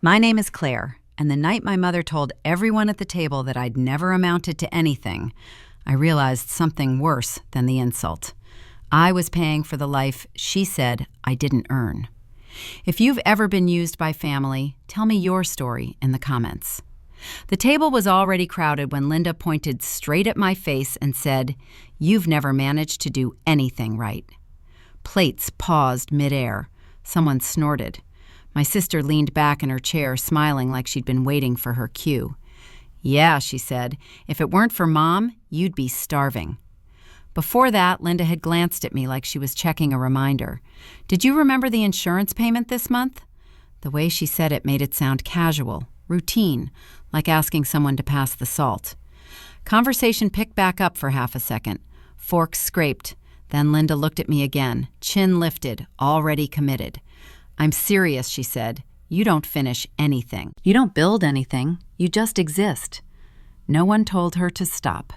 My name is Claire, and the night my mother told everyone at the table that I'd never amounted to anything, I realized something worse than the insult. I was paying for the life she said I didn't earn. If you've ever been used by family, tell me your story in the comments. The table was already crowded when Linda pointed straight at my face and said, "You've never managed to do anything right." Plates paused midair. Someone snorted. My sister leaned back in her chair, smiling like she'd been waiting for her cue. "Yeah," she said, "if it weren't for Mom, you'd be starving." Before that, Linda had glanced at me like she was checking a reminder. "Did you remember the insurance payment this month?" The way she said it made it sound casual, routine, like asking someone to pass the salt. Conversation picked back up for half a second. Forks scraped. Then Linda looked at me again, chin lifted, already committed. "I'm serious," she said. "You don't finish anything. You don't build anything. You just exist." No one told her to stop.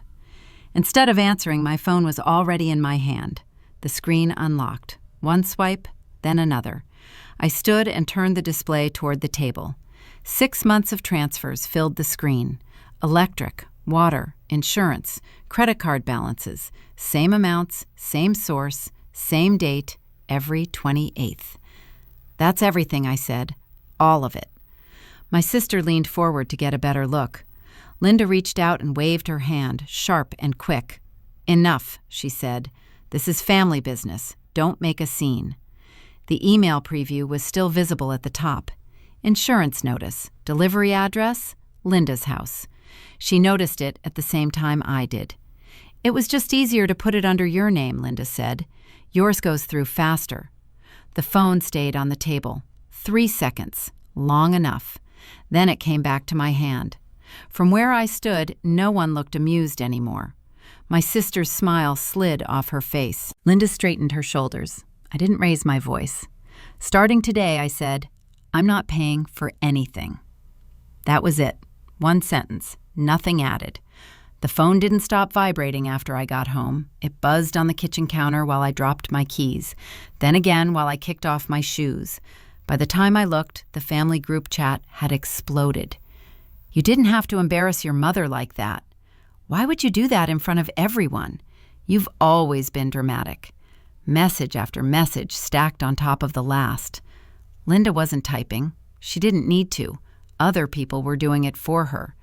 Instead of answering, my phone was already in my hand. The screen unlocked. One swipe, then another. I stood and turned the display toward the table. 6 months of transfers filled the screen. Electric, water, insurance, credit card balances. Same amounts, same source, same date, every 28th. "That's everything," I said. "All of it." My sister leaned forward to get a better look. Linda reached out and waved her hand, sharp and quick. "Enough," she said. "This is family business. Don't make a scene." The email preview was still visible at the top. Insurance notice, delivery address, Linda's house. She noticed it at the same time I did. "It was just easier to put it under your name," Linda said. "Yours goes through faster." The phone stayed on the table. 3 seconds, long enough. Then it came back to my hand. From where I stood, no one looked amused anymore. My sister's smile slid off her face. Linda straightened her shoulders. I didn't raise my voice. "Starting today," I said, "I'm not paying for anything." That was it. One sentence, nothing added. The phone didn't stop vibrating after I got home. It buzzed on the kitchen counter while I dropped my keys, then again while I kicked off my shoes. By the time I looked, the family group chat had exploded. "You didn't have to embarrass your mother like that. Why would you do that in front of everyone? You've always been dramatic." Message after message stacked on top of the last. Linda wasn't typing. She didn't need to. Other people were doing it for her.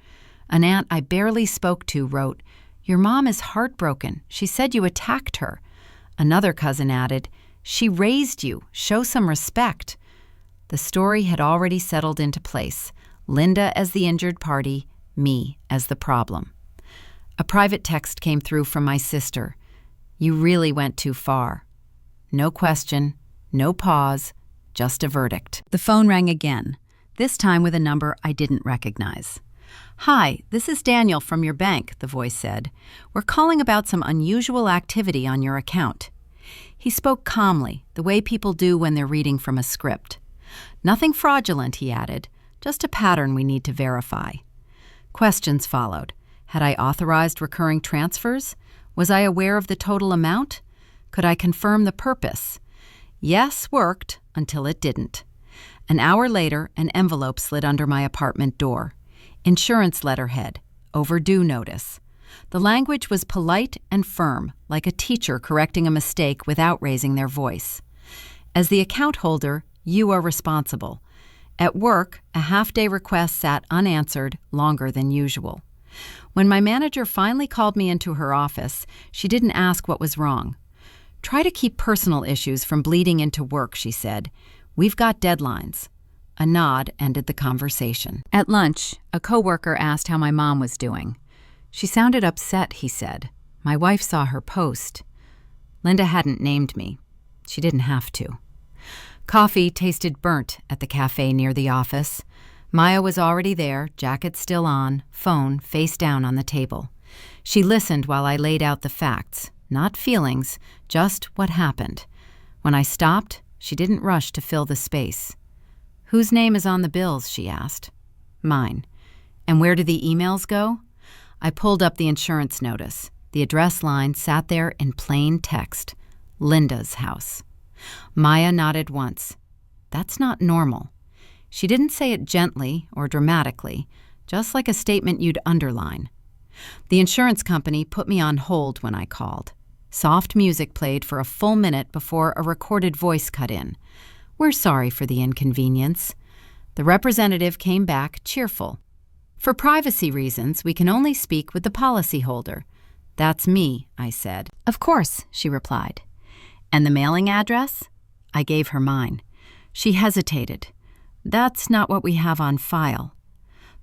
An aunt I barely spoke to wrote, "Your mom is heartbroken. She said you attacked her." Another cousin added, "She raised you. Show some respect." The story had already settled into place. Linda as the injured party, me as the problem. A private text came through from my sister. "You really went too far." No question, no pause, just a verdict. The phone rang again, this time with a number I didn't recognize. "Hi, this is Daniel from your bank," the voice said. "We're calling about some unusual activity on your account." He spoke calmly, the way people do when they're reading from a script. "Nothing fraudulent," he added, "just a pattern we need to verify." Questions followed. Had I authorized recurring transfers? Was I aware of the total amount? Could I confirm the purpose? Yes worked until it didn't. An hour later, an envelope slid under my apartment door. Insurance letterhead, overdue notice. The language was polite and firm, like a teacher correcting a mistake without raising their voice. As the account holder, you are responsible. At work, a half-day request sat unanswered longer than usual. When my manager finally called me into her office, she didn't ask what was wrong. "Try to keep personal issues from bleeding into work," she said. "We've got deadlines." A nod ended the conversation. At lunch, a coworker asked how my mom was doing. "She sounded upset," he said. "My wife saw her post." Linda hadn't named me. She didn't have to. Coffee tasted burnt at the cafe near the office. Maya was already there, jacket still on, phone face down on the table. She listened while I laid out the facts, not feelings, just what happened. When I stopped, she didn't rush to fill the space. "Whose name is on the bills?" she asked. "Mine." "And where do the emails go?" I pulled up the insurance notice. The address line sat there in plain text. Linda's house. Maya nodded once. "That's not normal." She didn't say it gently or dramatically, just like a statement you'd underline. The insurance company put me on hold when I called. Soft music played for a full minute before a recorded voice cut in. "We're sorry for the inconvenience." The representative came back cheerful. "For privacy reasons, we can only speak with the policyholder." "That's me," I said. "Of course," she replied. "And the mailing address?" I gave her mine. She hesitated. "That's not what we have on file."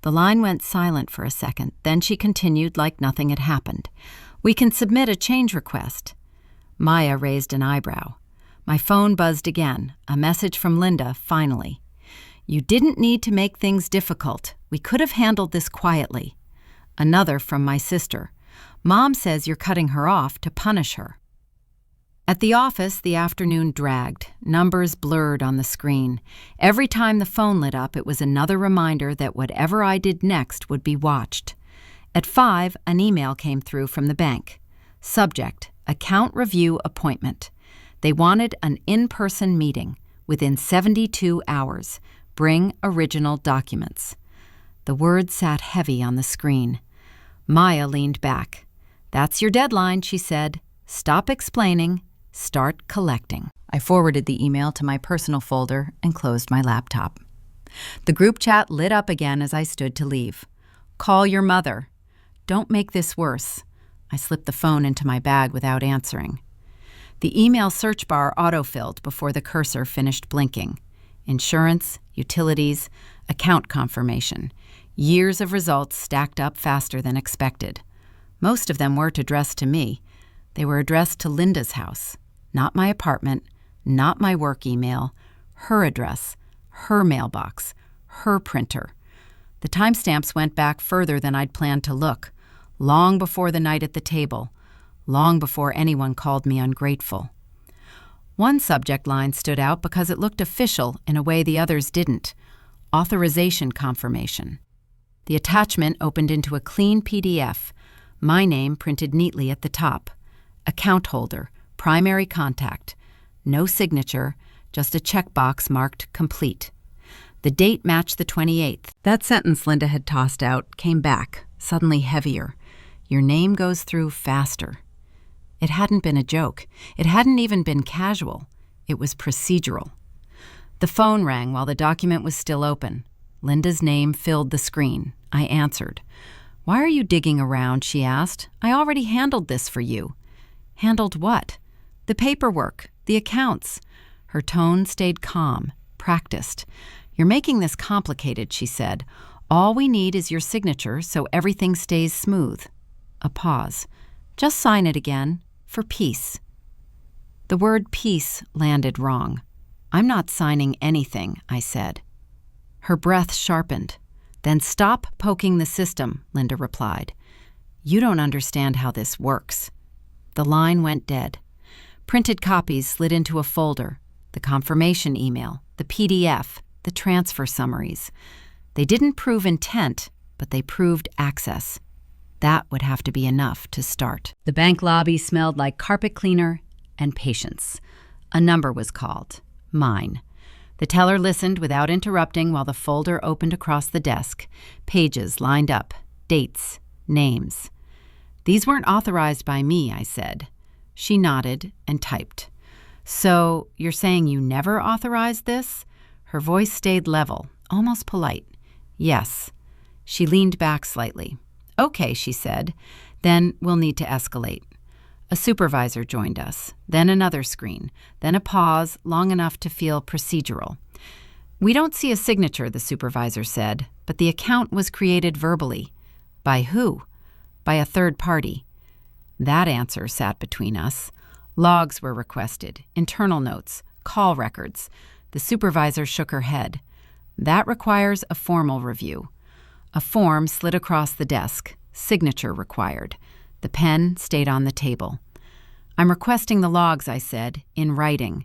The line went silent for a second, then she continued like nothing had happened. "We can submit a change request." Maya raised an eyebrow. My phone buzzed again, a message from Linda, finally. "You didn't need to make things difficult. We could have handled this quietly." Another from my sister. "Mom says you're cutting her off to punish her." At the office, the afternoon dragged, numbers blurred on the screen. Every time the phone lit up, it was another reminder that whatever I did next would be watched. At 5, an email came through from the bank. Subject: Account Review Appointment. They wanted an in-person meeting within 72 hours. Bring original documents. The words sat heavy on the screen. Maya leaned back. "That's your deadline," she said. "Stop explaining. Start collecting." I forwarded the email to my personal folder and closed my laptop. The group chat lit up again as I stood to leave. "Call your mother." "Don't make this worse." I slipped the phone into my bag without answering. The email search bar autofilled before the cursor finished blinking. Insurance, utilities, account confirmation. Years of results stacked up faster than expected. Most of them weren't addressed to me. They were addressed to Linda's house. Not my apartment, not my work email, her address, her mailbox, her printer. The timestamps went back further than I'd planned to look, long before the night at the table, long before anyone called me ungrateful. One subject line stood out because it looked official in a way the others didn't: authorization confirmation. The attachment opened into a clean PDF, my name printed neatly at the top. Account holder, primary contact. No signature, just a checkbox marked complete. The date matched the 28th. That sentence Linda had tossed out came back, suddenly heavier. Your name goes through faster. It hadn't been a joke. It hadn't even been casual. It was procedural. The phone rang while the document was still open. Linda's name filled the screen. I answered. "Why are you digging around?" she asked. "I already handled this for you." "Handled what?" "The paperwork, the accounts." Her tone stayed calm, practiced. "You're making this complicated," she said. "All we need is your signature so everything stays smooth." A pause. "Just sign it again, for peace." The word peace landed wrong. "I'm not signing anything," I said. Her breath sharpened. "Then stop poking the system," Linda replied. "You don't understand how this works." The line went dead. Printed copies slid into a folder, the confirmation email, the PDF, the transfer summaries. They didn't prove intent, but they proved access. That would have to be enough to start. The bank lobby smelled like carpet cleaner and patience. A number was called. Mine. The teller listened without interrupting while the folder opened across the desk. Pages lined up. Dates. Names. "These weren't authorized by me," I said. She nodded and typed. "So, you're saying you never authorized this?" Her voice stayed level, almost polite. "Yes." She leaned back slightly. "Okay," she said. "Then we'll need to escalate." A supervisor joined us, then another screen, then a pause long enough to feel procedural. "We don't see a signature," the supervisor said, "but the account was created verbally." "By who?" "By a third party." That answer sat between us. Logs were requested, internal notes, call records. The supervisor shook her head. "That requires a formal review." A form slid across the desk. Signature required. The pen stayed on the table. "I'm requesting the logs," I said, "in writing."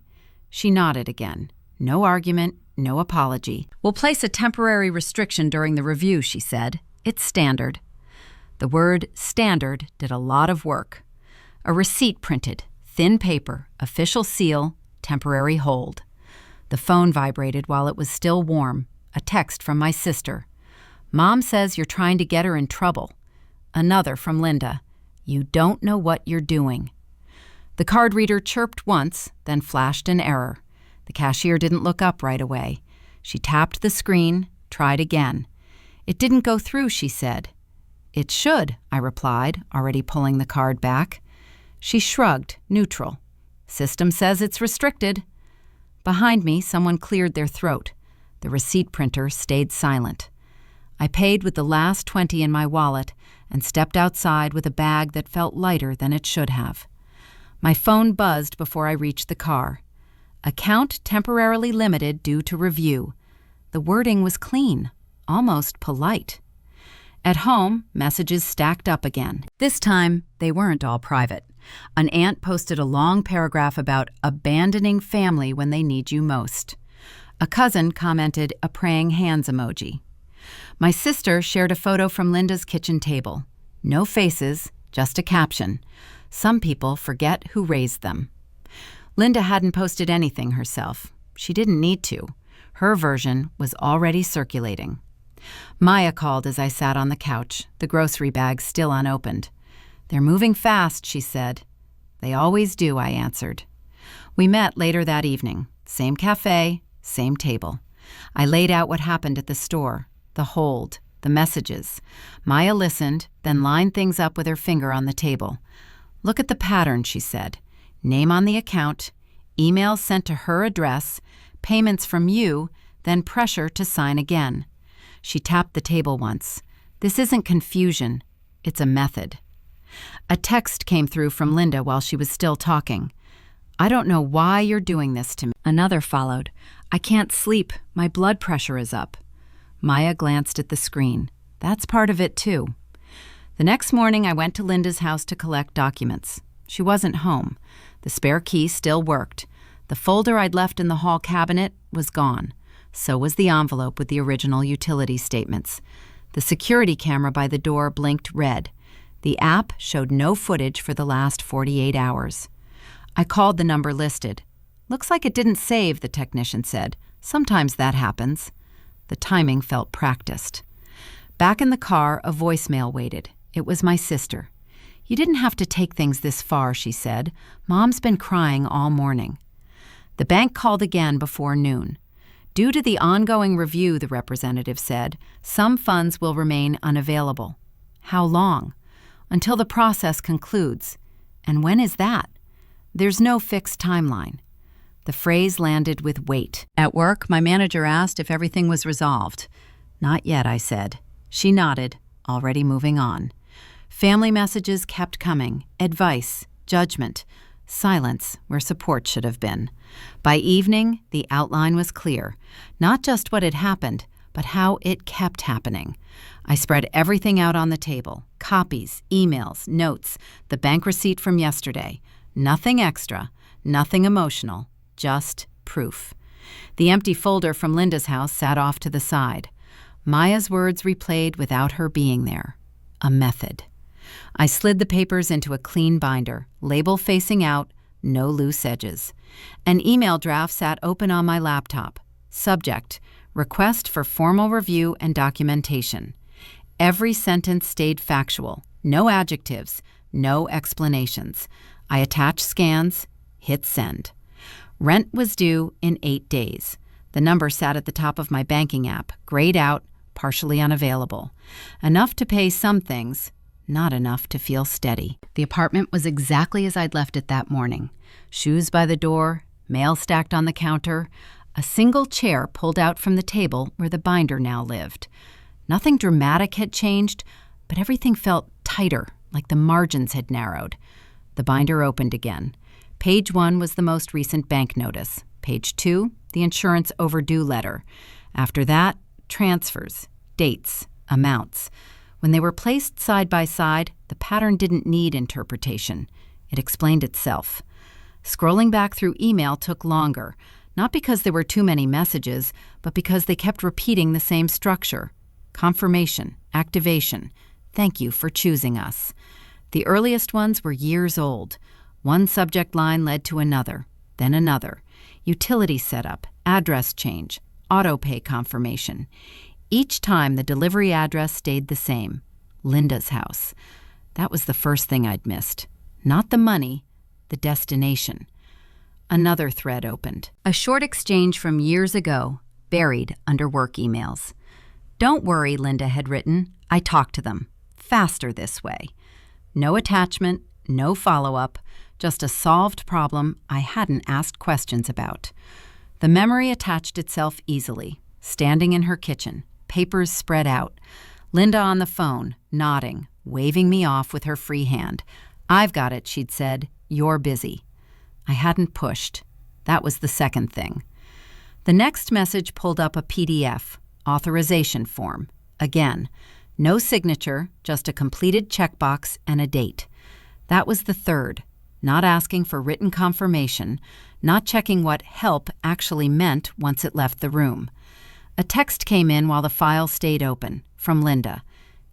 She nodded again. No argument, no apology. "We'll place a temporary restriction during the review," she said. "It's standard." The word standard did a lot of work. A receipt printed, thin paper, official seal, temporary hold. The phone vibrated while it was still warm. A text from my sister. Mom says you're trying to get her in trouble. Another from Linda. You don't know what you're doing. The card reader chirped once, then flashed an error. The cashier didn't look up right away. She tapped the screen, tried again. It didn't go through, she said. It should, I replied, already pulling the card back. She shrugged, neutral. System says it's restricted. Behind me, someone cleared their throat. The receipt printer stayed silent. I paid with the last 20 in my wallet and stepped outside with a bag that felt lighter than it should have. My phone buzzed before I reached the car. Account temporarily limited due to review. The wording was clean, almost polite. At home, messages stacked up again. This time, they weren't all private. An aunt posted a long paragraph about abandoning family when they need you most. A cousin commented a praying hands emoji. My sister shared a photo from Linda's kitchen table. No faces, just a caption. Some people forget who raised them. Linda hadn't posted anything herself. She didn't need to. Her version was already circulating. Maya called as I sat on the couch, the grocery bag still unopened. They're moving fast, she said. They always do, I answered. We met later that evening. Same cafe, same table. I laid out what happened at the store, the hold, the messages. Maya listened, then lined things up with her finger on the table. Look at the pattern, she said. Name on the account, emails sent to her address, payments from you, then pressure to sign again. She tapped the table once. This isn't confusion. It's a method. A text came through from Linda while she was still talking. I don't know why you're doing this to me. Another followed. I can't sleep. My blood pressure is up. Maya glanced at the screen. That's part of it, too. The next morning, I went to Linda's house to collect documents. She wasn't home. The spare key still worked. The folder I'd left in the hall cabinet was gone. So was the envelope with the original utility statements. The security camera by the door blinked red. The app showed no footage for the last 48 hours. I called the number listed. Looks like it didn't save, the technician said. Sometimes that happens. The timing felt practiced. Back in the car, a voicemail waited. It was my sister. You didn't have to take things this far, she said. Mom's been crying all morning. The bank called again before noon. Due to the ongoing review, the representative said, some funds will remain unavailable. How long? Until the process concludes. And when is that? There's no fixed timeline. The phrase landed with weight. At work, my manager asked if everything was resolved. Not yet, I said. She nodded, already moving on. Family messages kept coming. Advice, judgment, silence where support should have been. By evening, the outline was clear. Not just what had happened, but how it kept happening. I spread everything out on the table. Copies, emails, notes, the bank receipt from yesterday. Nothing extra, nothing emotional, just proof. The empty folder from Linda's house sat off to the side. Maya's words replayed without her being there. A method. I slid the papers into a clean binder, label facing out, no loose edges. An email draft sat open on my laptop. Subject, request for formal review and documentation. Every sentence stayed factual, no adjectives, no explanations. I attached scans, hit send. Rent was due in 8 days. The number sat at the top of my banking app, grayed out, partially unavailable. Enough to pay some things, not enough to feel steady. The apartment was exactly as I'd left it that morning. Shoes by the door, mail stacked on the counter, a single chair pulled out from the table where the binder now lived. Nothing dramatic had changed, but everything felt tighter, like the margins had narrowed. The binder opened again. Page 1 was the most recent bank notice. Page 2, the insurance overdue letter. After that, transfers, dates, amounts. When they were placed side by side, the pattern didn't need interpretation. It explained itself. Scrolling back through email took longer, not because there were too many messages, but because they kept repeating the same structure. Confirmation, activation, thank you for choosing us. The earliest ones were years old. One subject line led to another, then another. Utility setup, address change, autopay confirmation. Each time the delivery address stayed the same, Linda's house. That was the first thing I'd missed. Not the money, the destination. Another thread opened. A short exchange from years ago, buried under work emails. "Don't worry," Linda had written. "I talked to them. Faster this way." No attachment, no follow-up, just a solved problem I hadn't asked questions about. The memory attached itself easily, standing in her kitchen, papers spread out. Linda on the phone, nodding, waving me off with her free hand. "I've got it," she'd said. "You're busy." I hadn't pushed. That was the second thing. The next message pulled up a PDF, authorization form. Again, no signature, just a completed checkbox and a date. That was the third, not asking for written confirmation, not checking what help actually meant once it left the room. A text came in while the file stayed open, from Linda.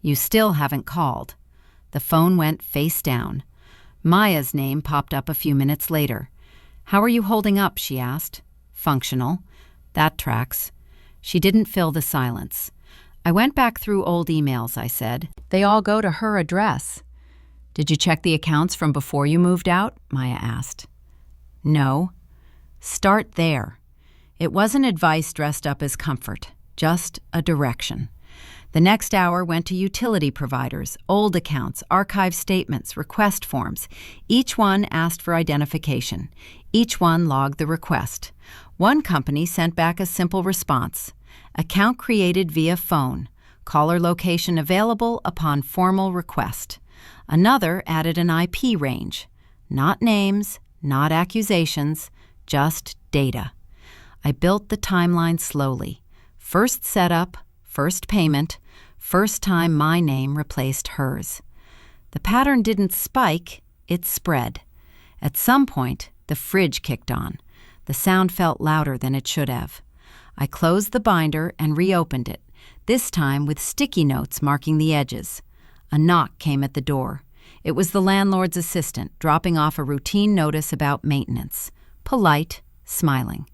"You still haven't called." The phone went face down. Maya's name popped up a few minutes later. "How are you holding up?" she asked. "Functional." That tracks. She didn't fill the silence. "I went back through old emails," I said. "They all go to her address." "Did you check the accounts from before you moved out?" Maya asked. "No." Start there. It wasn't advice dressed up as comfort, just a direction. The next hour went to utility providers, old accounts, archive statements, request forms. Each one asked for identification. Each one logged the request. One company sent back a simple response. "Account created via phone. Caller location available upon formal request." Another added an IP range. Not names, not accusations, just data. I built the timeline slowly. First setup, first payment, first time my name replaced hers. The pattern didn't spike, it spread. At some point, the fridge kicked on. The sound felt louder than it should have. I closed the binder and reopened it, this time with sticky notes marking the edges. A knock came at the door. It was the landlord's assistant, dropping off a routine notice about maintenance. Polite, smiling.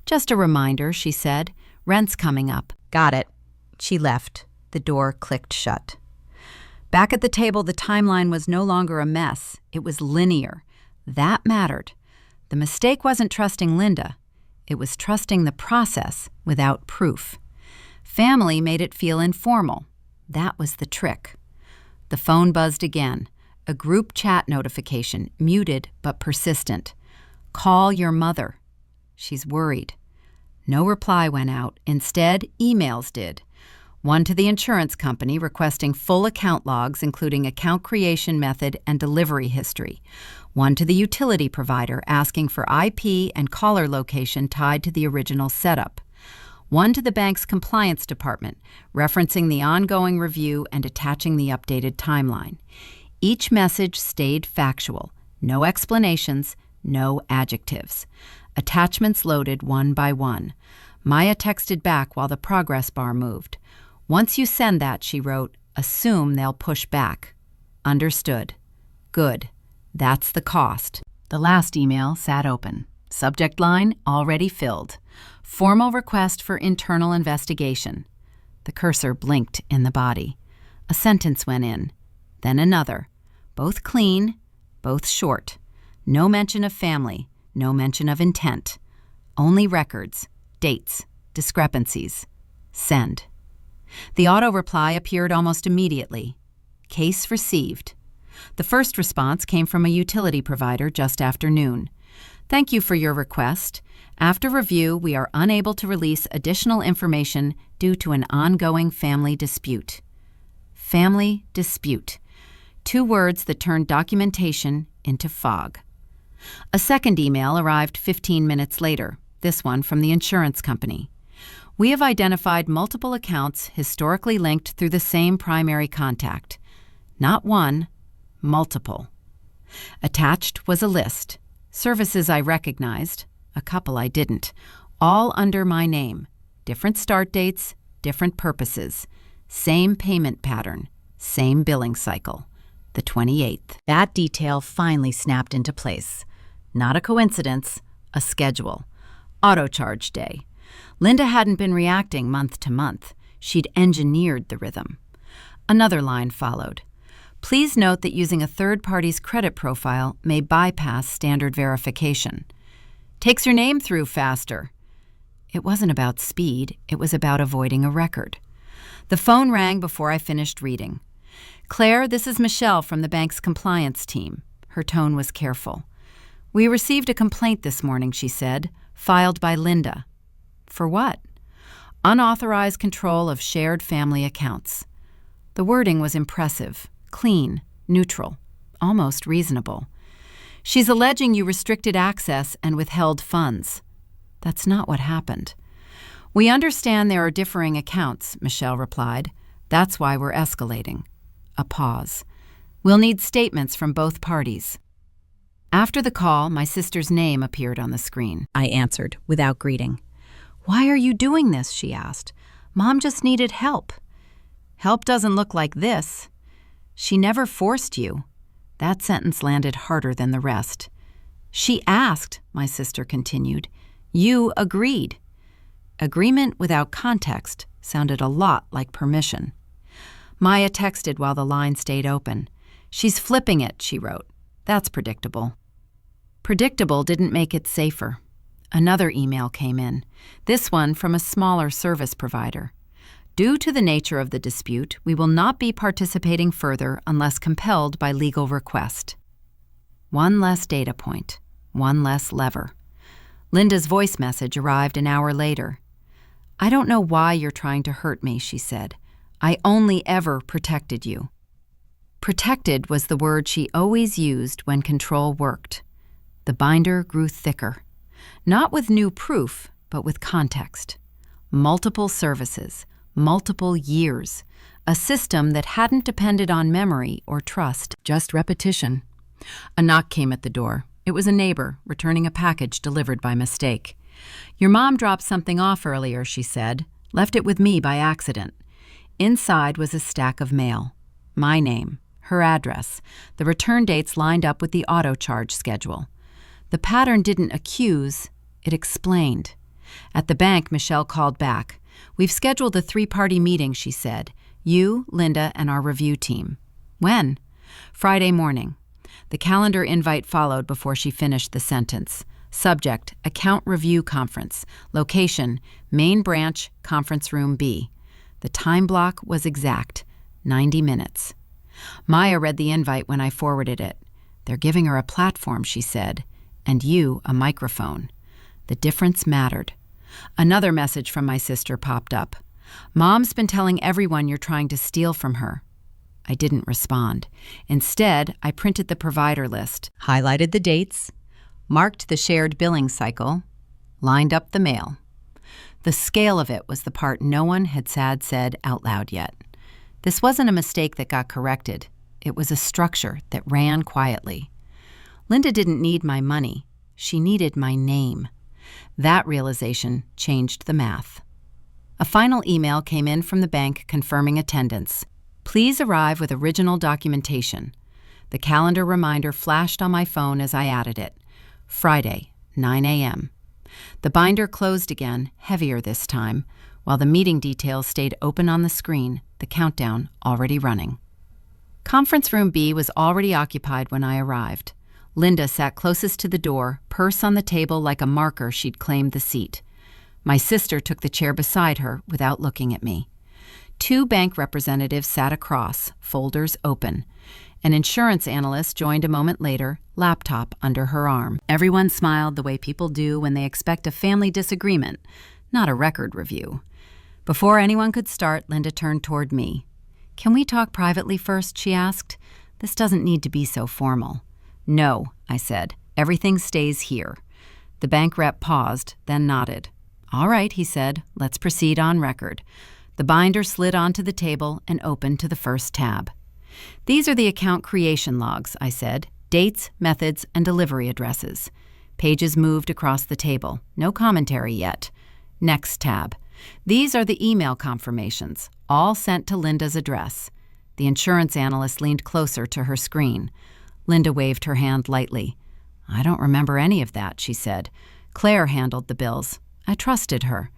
"Just a reminder," she said. "Rent's coming up." "Got it." She left. The door clicked shut. Back at the table, the timeline was no longer a mess. It was linear. That mattered. The mistake wasn't trusting Linda. It was trusting the process without proof. Family made it feel informal. That was the trick. The phone buzzed again. A group chat notification, muted but persistent. "Call your mother. She's worried." No reply went out. Instead, emails did. One to the insurance company requesting full account logs, including account creation method and delivery history. One to the utility provider asking for IP and caller location tied to the original setup. One to the bank's compliance department, referencing the ongoing review and attaching the updated timeline. Each message stayed factual. No explanations, no adjectives. Attachments loaded one by one. Maya texted back while the progress bar moved. "Once you send that," she wrote, "assume they'll push back." Understood. Good. That's the cost. The last email sat open. Subject line already filled. Formal request for internal investigation. The cursor blinked in the body. A sentence went in. Then another. Both clean, both short. No mention of family, no mention of intent. Only records, dates, discrepancies. Send. The auto-reply appeared almost immediately. Case received. The first response came from a utility provider just after noon. "Thank you for your request. After review, we are unable to release additional information due to an ongoing family dispute." Family dispute. 2 words that turned documentation into fog. A second email arrived 15 minutes later, this one from the insurance company. "We have identified multiple accounts historically linked through the same primary contact. Not one, multiple." Attached was a list. Services I recognized, a couple I didn't, all under my name. Different start dates, different purposes. Same payment pattern, same billing cycle. The 28th. That detail finally snapped into place. Not a coincidence, a schedule. Auto charge day. Linda hadn't been reacting month to month. She'd engineered the rhythm. Another line followed. Please note that using a third party's credit profile may bypass standard verification. Takes your name through faster. It wasn't about speed, it was about avoiding a record. The phone rang before I finished reading. Claire, this is Michelle from the bank's compliance team. Her tone was careful. We received a complaint this morning, she said, filed by Linda. For what? Unauthorized control of shared family accounts. The wording was impressive, clean, neutral, almost reasonable. She's alleging you restricted access and withheld funds. That's not what happened. We understand there are differing accounts, Michelle replied. That's why we're escalating. A pause. We'll need statements from both parties. After the call, my sister's name appeared on the screen. I answered, without greeting. Why are you doing this? She asked. Mom just needed help. Help doesn't look like this. She never forced you. That sentence landed harder than the rest. She asked, my sister continued. You agreed. Agreement without context sounded a lot like permission. Maya texted while the line stayed open. She's flipping it, she wrote. That's predictable. Predictable didn't make it safer. Another email came in, this one from a smaller service provider. Due to the nature of the dispute, we will not be participating further unless compelled by legal request. One less data point, one less lever. Linda's voice message arrived an hour later. I don't know why you're trying to hurt me, she said. I only ever protected you. Protected was the word she always used when control worked. The binder grew thicker. Not with new proof, but with context. Multiple services, multiple years. A system that hadn't depended on memory or trust, just repetition. A knock came at the door. It was a neighbor, returning a package delivered by mistake. Your mom dropped something off earlier, she said. Left it with me by accident. Inside was a stack of mail. My name, her address, the return dates lined up with the auto charge schedule. The pattern didn't accuse, it explained. At the bank, Michelle called back. We've scheduled a 3-party meeting, she said. You, Linda, and our review team. When? Friday morning. The calendar invite followed before she finished the sentence. Subject, Account Review Conference. Location, Main Branch, Conference Room B. The time block was exact, 90 minutes. Maya read the invite when I forwarded it. They're giving her a platform, she said, and you a microphone. The difference mattered. Another message from my sister popped up. Mom's been telling everyone you're trying to steal from her. I didn't respond. Instead, I printed the provider list, highlighted the dates, marked the shared billing cycle, lined up the mail. The scale of it was the part no one had said out loud yet. This wasn't a mistake that got corrected. It was a structure that ran quietly. Linda didn't need my money. She needed my name. That realization changed the math. A final email came in from the bank confirming attendance. Please arrive with original documentation. The calendar reminder flashed on my phone as I added it. Friday, 9 a.m. The binder closed again, heavier this time, while the meeting details stayed open on the screen, the countdown already running. Conference Room B was already occupied when I arrived. Linda sat closest to the door, purse on the table like a marker she'd claimed the seat. My sister took the chair beside her without looking at me. 2 bank representatives sat across, folders open. An insurance analyst joined a moment later, laptop under her arm. Everyone smiled the way people do when they expect a family disagreement, not a record review. Before anyone could start, Linda turned toward me. Can we talk privately first, she asked. This doesn't need to be so formal. No, I said. Everything stays here. The bank rep paused, then nodded. All right, he said. Let's proceed on record. The binder slid onto the table and opened to the first tab. These are the account creation logs, I said. Dates, methods, and delivery addresses. Pages moved across the table. No commentary yet. Next tab. These are the email confirmations, all sent to Linda's address. The insurance analyst leaned closer to her screen. Linda waved her hand lightly. I don't remember any of that, she said. Claire handled the bills. I trusted her.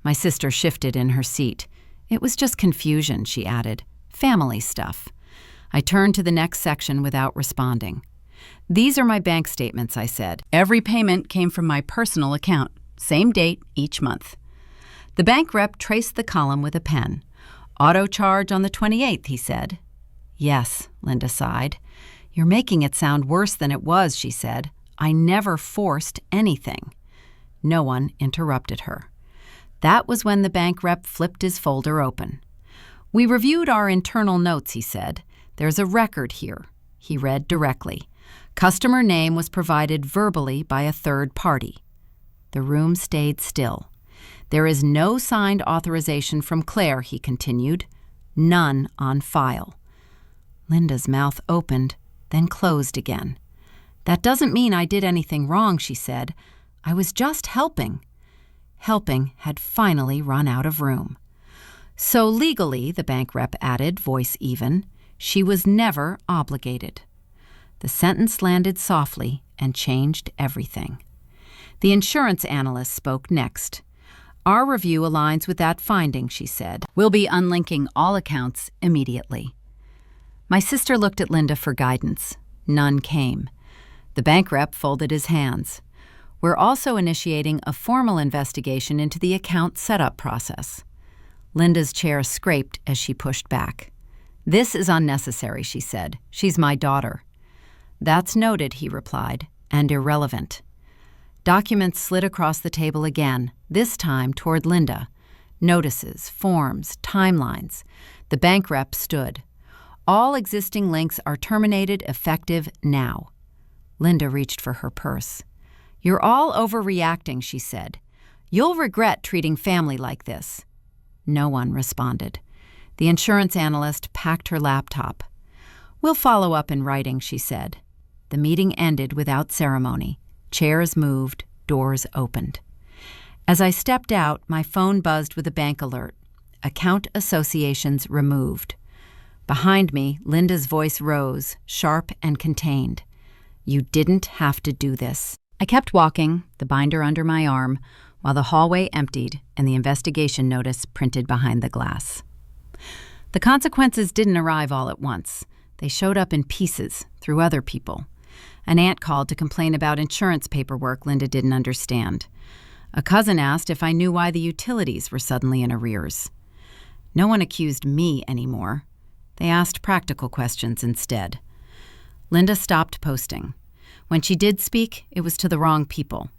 My sister shifted in her seat. It was just confusion, she added. Family stuff. I turned to the next section without responding. These are my bank statements, I said. Every payment came from my personal account. Same date each month. The bank rep traced the column with a pen. Auto charge on the 28th, he said. Yes, Linda sighed. You're making it sound worse than it was, she said. I never forced anything. No one interrupted her. That was when the bank rep flipped his folder open. We reviewed our internal notes, he said. There's a record here. He read directly. Customer name was provided verbally by a third party. The room stayed still. There is no signed authorization from Claire, he continued. None on file. Linda's mouth opened, then closed again. That doesn't mean I did anything wrong, she said. I was just helping. Helping had finally run out of room. So legally, the bank rep added, voice even, she was never obligated. The sentence landed softly and changed everything. The insurance analyst spoke next. Our review aligns with that finding, she said. We'll be unlinking all accounts immediately. My sister looked at Linda for guidance. None came. The bank rep folded his hands. We're also initiating a formal investigation into the account setup process. Linda's chair scraped as she pushed back. This is unnecessary, she said. She's my daughter. That's noted, he replied, and irrelevant. Documents slid across the table again, this time toward Linda. Notices, forms, timelines. The bank rep stood. All existing links are terminated effective now. Linda reached for her purse. You're all overreacting, she said. You'll regret treating family like this. No one responded. The insurance analyst packed her laptop. We'll follow up in writing, she said. The meeting ended without ceremony. Chairs moved, doors opened. As I stepped out, my phone buzzed with a bank alert. Account associations removed. Behind me, Linda's voice rose, sharp and contained. You didn't have to do this. I kept walking, the binder under my arm, while the hallway emptied and the investigation notice printed behind the glass. The consequences didn't arrive all at once. They showed up in pieces, through other people. An aunt called to complain about insurance paperwork Linda didn't understand. A cousin asked if I knew why the utilities were suddenly in arrears. No one accused me anymore. They asked practical questions instead. Linda stopped posting. When she did speak, it was to the wrong people.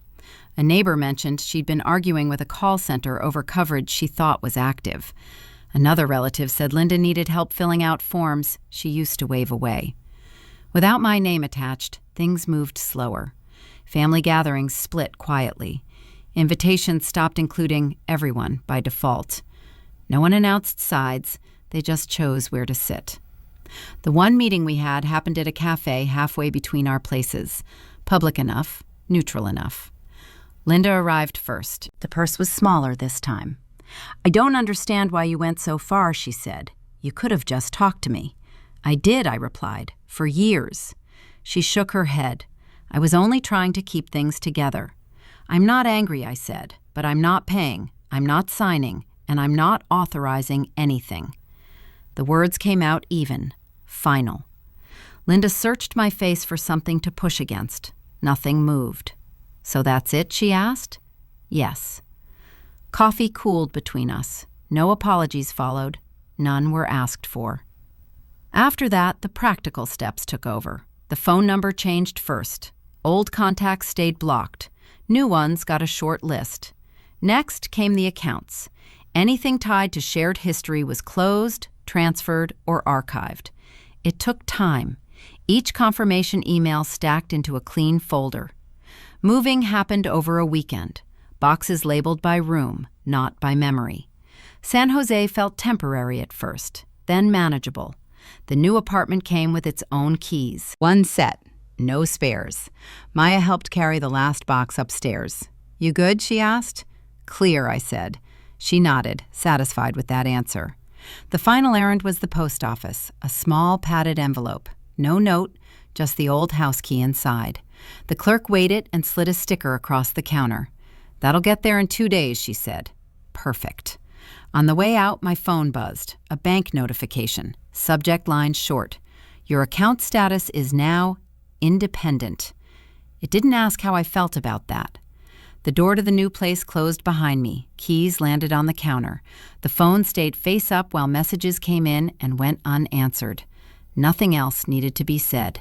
A neighbor mentioned she'd been arguing with a call center over coverage she thought was active. Another relative said Linda needed help filling out forms she used to wave away. Without my name attached, things moved slower. Family gatherings split quietly. Invitations stopped including everyone by default. No one announced sides, they just chose where to sit. The one meeting we had happened at a cafe halfway between our places. Public enough, neutral enough. Linda arrived first. The purse was smaller this time. I don't understand why you went so far, she said. You could have just talked to me. I did, I replied, for years. She shook her head. I was only trying to keep things together. I'm not angry, I said, but I'm not paying, I'm not signing, and I'm not authorizing anything. The words came out even, final. Linda searched my face for something to push against. Nothing moved. So that's it, she asked? Yes. Coffee cooled between us. No apologies followed. None were asked for. After that, the practical steps took over. The phone number changed first. Old contacts stayed blocked. New ones got a short list. Next came the accounts. Anything tied to shared history was closed, transferred, or archived. It took time. Each confirmation email stacked into a clean folder. Moving happened over a weekend. Boxes labeled by room, not by memory. San Jose felt temporary at first, then manageable. The new apartment came with its own keys. One set, no spares. Maya helped carry the last box upstairs. You good, she asked. Clear, I said. She nodded, satisfied with that answer. The final errand was the post office, a small padded envelope. No note, just the old house key inside. The clerk weighed it and slid a sticker across the counter. That'll get there in 2 days, she said. perfect. On the way out, my phone buzzed. A bank notification. Subject line short. Your account status is now independent. It didn't ask how I felt about that. The door to the new place closed behind me. Keys landed on the counter. The phone stayed face up while messages came in and went unanswered. Nothing else needed to be said.